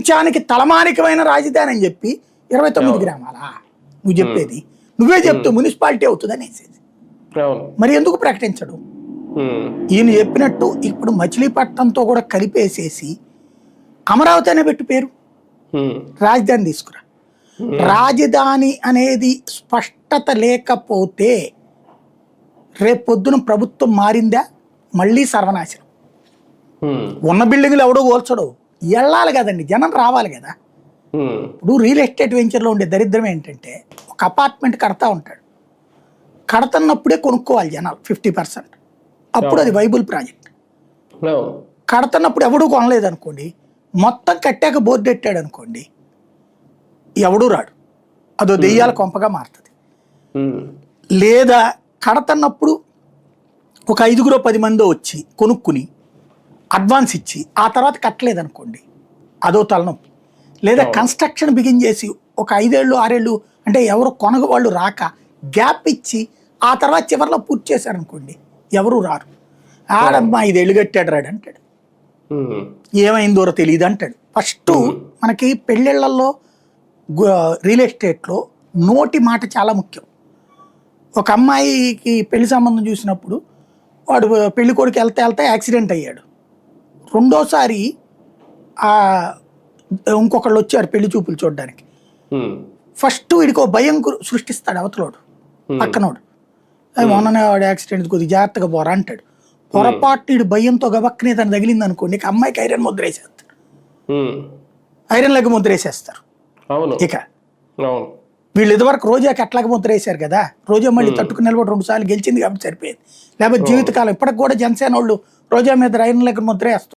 ప్రపంచానికి తలమానికమైన రాజధాని అని చెప్పి 29 గ్రామాలా నువ్వు చెప్పేది? నువ్వే చెప్తూ మున్సిపాలిటీ అవుతుంది అనేసి మరి ఎందుకు ప్రకటించడు? ఈయన చెప్పినట్టు ఇప్పుడు మచిలీపట్నంతో కూడా కలిపేసేసి అమరావతి అనే పెట్టు పేరు, రాజధాని తీసుకురా. రాజధాని అనేది స్పష్టత లేకపోతే రేపొద్దున ప్రభుత్వం మారిందా మళ్ళీ సర్వనాశనం. ఉన్న బిల్డింగ్లు ఎవడో కోల్చడు, వెళ్ళాలి కదండి, జనం రావాలి కదా. ఇప్పుడు రియల్ ఎస్టేట్ వెంచర్లో ఉండే దరిద్రం ఏంటంటే ఒక అపార్ట్మెంట్ కడతా ఉంటాడు, కడతన్నప్పుడే కొనుక్కోవాలి జనాలు 50%, అప్పుడు అది వైబుల్ ప్రాజెక్ట్. కడతన్నప్పుడు ఎవడూ కొనలేదు అనుకోండి, మొత్తం కట్టాక బోర్డు పెట్టాడు అనుకోండి, ఎవడూ రాడు, అదో దెయ్యాల కొంపగా మారుతుంది. లేదా కడతన్నప్పుడు ఒక 5-10 మందో వచ్చి కొనుక్కుని అడ్వాన్స్ ఇచ్చి ఆ తర్వాత కట్టలేదు అనుకోండి, అదో తలనొప్పి. లేదా కన్స్ట్రక్షన్ బిగిన్ చేసి ఒక 5 ఏళ్ళు 6 ఏళ్ళు అంటే ఎవరు కొనగ వాళ్ళు రాక గ్యాప్ ఇచ్చి ఆ తర్వాత చివరిలో పూర్తి చేశారనుకోండి, ఎవరు రారు. ఆడమ్మా 5 ఏళ్ళు కట్టాడు రాడు అంటాడు, ఏమైందో తెలియదు అంటాడు. ఫస్ట్ మనకి పెళ్ళిళ్ళల్లో రియల్ ఎస్టేట్లో నోటి మాట చాలా ముఖ్యం. ఒక అమ్మాయికి పెళ్లి సంబంధం చూసినప్పుడు వాడు పెళ్లి కొడుకు వెళ్తే యాక్సిడెంట్ అయ్యాడు. రెండోసారి ఇంకొకళ్ళు వచ్చారు పెళ్లి చూపులు చూడడానికి. ఫస్ట్ వీడికి భయం సృష్టిస్తాడు అవతలోడు, పక్కనోడు. మొన్ననే వాడు యాక్సిడెంట్ కొద్దిగా జాగ్రత్తగా పోరా అంటాడు. పొరపాటు వీడు భయంతో గబక్కనే తను తగిలింది అనుకోండి, అమ్మాయికి ఐరన్ ముద్ర వేసేస్తారు, ఐరన్ లెగ్ ముద్ర వేసేస్తారు. ఇక వీళ్ళు ఇదివరకు రోజాకి అట్లాగే ముద్ర వేశారు కదా, రోజా మళ్ళీ తట్టుకుని నిలబడి 2 సార్లు గెలిచింది కాబట్టి సరిపోయింది. లేకపోతే జీవితకాలం ఇప్పటికి కూడా జనసేన వాళ్ళు రోజా మీద ఐరన్ లెగ్ ముద్ర వేస్తారు.